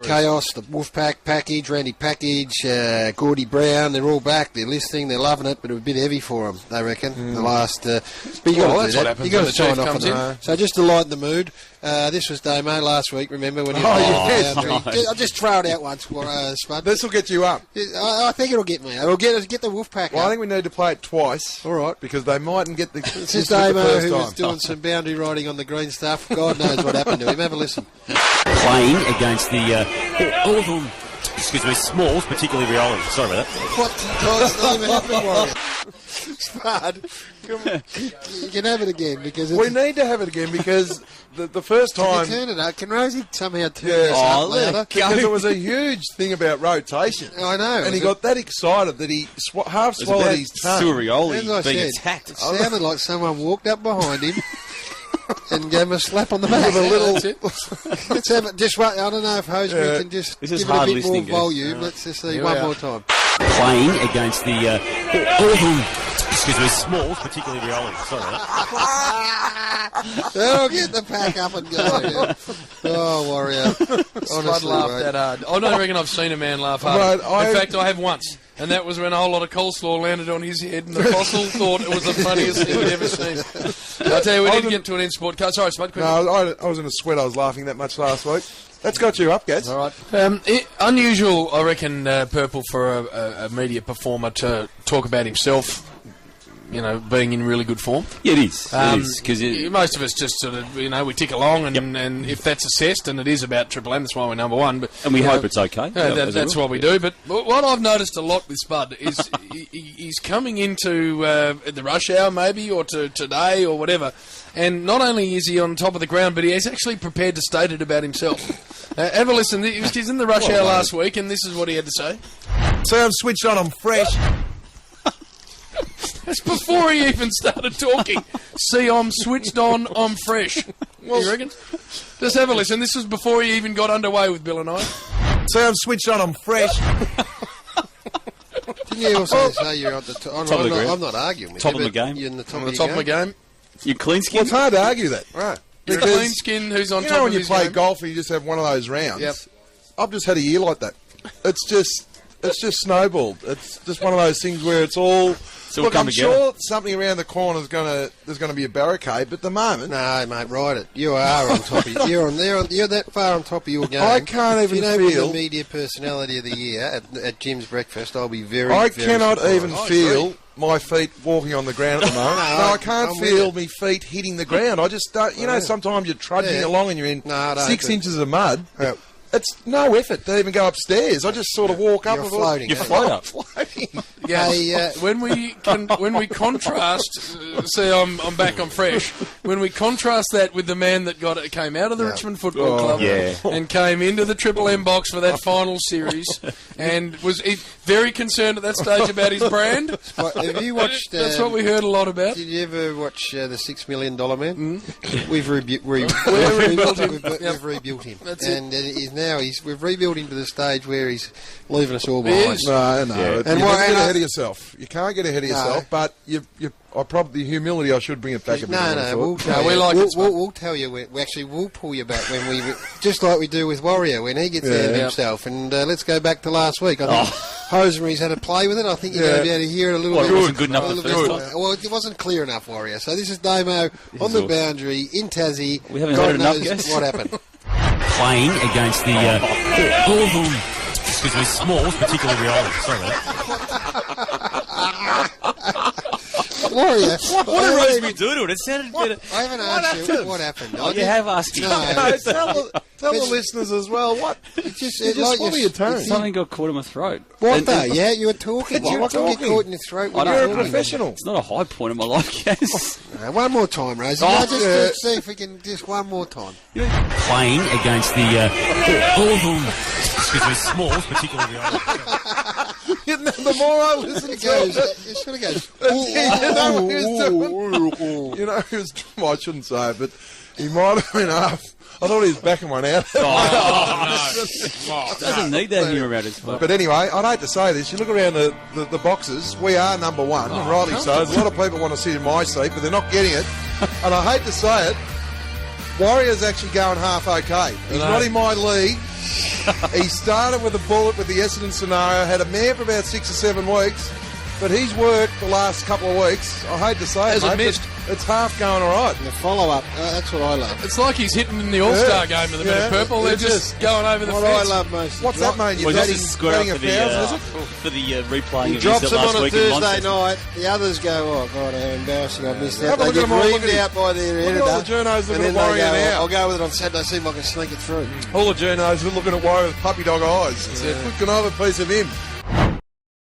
Chaos, the Wolfpack package, Randy Package, Gordy Brown, they're all back. They're listening, they're loving it, but it was a bit heavy for them, they reckon. The last... but you got to do that. You got to sign off on that. So just to lighten the mood, this was Damo last week, remember? When I'll just throw it out once, Spud. This will get you up. I think it'll get me. It'll get the Wolfpack Well, up. I think we need to play it twice. All right. Because they mightn't get the... This is Damo, who was doing some boundary riding on the green stuff. God knows what happened to him. Have a listen. Playing against the Hawthorn, Smalls, particularly Rioli. Sorry about that. What the God's name happened, Warrior? Spud, you can have it again because we need to have it again because the first time. Can you turn it up? Can Rosie somehow turn this up louder? Because it was a huge thing about rotation. I know. And he got that excited that he half swallowed his tongue. Surioli being attacked. It sounded like someone walked up behind him and gave him a slap on the back. With a little. Let's have it. Just I don't know if Hoseby can just give it a bit more volume. Let's just see one more time. Playing against the Hawthorn, Smalls, particularly Rioli. Sorry about that. They'll get the pack up and go. Oh, Warrior. Spud laughed that hard. I don't reckon I've seen a man laugh hard. In fact, I have once. And that was when a whole lot of coleslaw landed on his head, and the fossil thought it was the funniest thing we'd ever seen. I'll tell you, we didn't get to an end sport car. Sorry, Spud. No, I was in a sweat. I was laughing that much last week. That's got you up, Gaz. All right. Unusual, I reckon, Purple, for a media performer to talk about himself. You know, being in really good form. Yeah, it is. Because most of us just sort of, we tick along, and if that's assessed, and it is about Triple M, that's why we're number one. But we hope it's okay. That's what we do. But what I've noticed a lot with Spud is he's coming into the rush hour, maybe, or to today, or whatever. And not only is he on top of the ground, but he is actually prepared to state it about himself. Have a listen. He's in the rush hour last week, and this is what he had to say. So I'm switched on. I'm fresh. That's before he even started talking. See, I'm switched on, I'm fresh. Well, you reckon? Just have a listen. This was before he even got underway with Bill and I. So I'm switched on, I'm fresh. Didn't you also say you're at the top of the ground? I'm not arguing with you. Top of the game. You're in the top of my game. You're clean skin? Well, it's hard to argue that. Right. You're a clean skin who's on top of his game. when you play golf and you just have one of those rounds? Yep. I've just had a year like that. It's just snowballed. It's just one of those things where it's all... Look, I'm sure something around the corner there's going to be a barricade, but at the moment... No, mate, ride it. You are on top of you're that far on top of your game. I can't even feel... the media personality of the year at Jim's breakfast, I'll be very cannot surprised. even feel my feet walking on the ground at the moment. No, I can't feel my feet hitting the ground. I just don't... sometimes you're trudging along and you're in 6 inches of mud. Yeah. It's no effort to even go upstairs. I just sort of walk up. You're floating. You float up. Floating. Yeah. When we contrast, see, I'm back. I'm fresh. When we contrast that with the man that came out of the Richmond Football Club and came into the Triple M box for that final series, and was very concerned at that stage about his brand. Have you watched? That's what we heard a lot about. Did you ever watch the $6 Million Man? We've rebuilt him. We've rebuilt him. That's it. We've rebuilt him to the stage where he's leaving us all behind. No. Yeah. And you can't get ahead of yourself. You can't get ahead of yourself, but the humility, I should bring it back a bit. We'll tell you. We'll pull you back when we, just like we do with Warrior when he gets out of himself. And let's go back to last week. I think Hosemery's had a play with it. I think you're going to be able to hear it a little bit. It wasn't good enough the first time. Well, it wasn't clear enough, Warrior. So this is Damo on the boundary in Tassie. We haven't heard enough, guys. What happened? Playing against the Hawthorn, Smalls, particularly Rioli. Sorry about that. Warrior. What did Rosemary do to it? It sounded better. I haven't asked you what happened. You have asked me. No, tell the listeners as well. What? Just swallow your tongue. Something got caught in my throat. What though? Yeah, you were talking. What can get caught in your throat? You're a professional. It's not a high point in my life, guys. One more time, Rosie. Just see if we can. Just one more time. Playing against the Hawthorn, Smalls, particularly Rioli. The more I listen to it, it sort of goes. I shouldn't say it, but he might have been half. I thought he was backing one out. Doesn't need that here around his foot. But anyway, I'd hate to say this. You look around the boxes, we are number one, and rightly so. There's a lot of people want to sit in my seat, but they're not getting it. And I hate to say it, Warrior's actually going half okay. He's not in my league. He started with a bullet with the Essendon scenario, had a man for about 6 or 7 weeks, but he's worked the last couple of weeks. I hate to say it, mate, it's half going all right. The follow-up, that's what I love. It's like he's hitting in the All-Star game with a bit of purple. They're just going over the fence. What I love most. What's that mean? You're batting 1,000, is it? For the replaying he of drops his them last on a week in Thursday night. The others go, oh, God, how embarrassing, I missed that. They get reamed out by their editor. All the journos looking at Warrior now. I'll go with it on Saturday, see if I can sneak it through. All the journos are looking at Warrior with puppy dog eyes. Said, can I have a piece of him?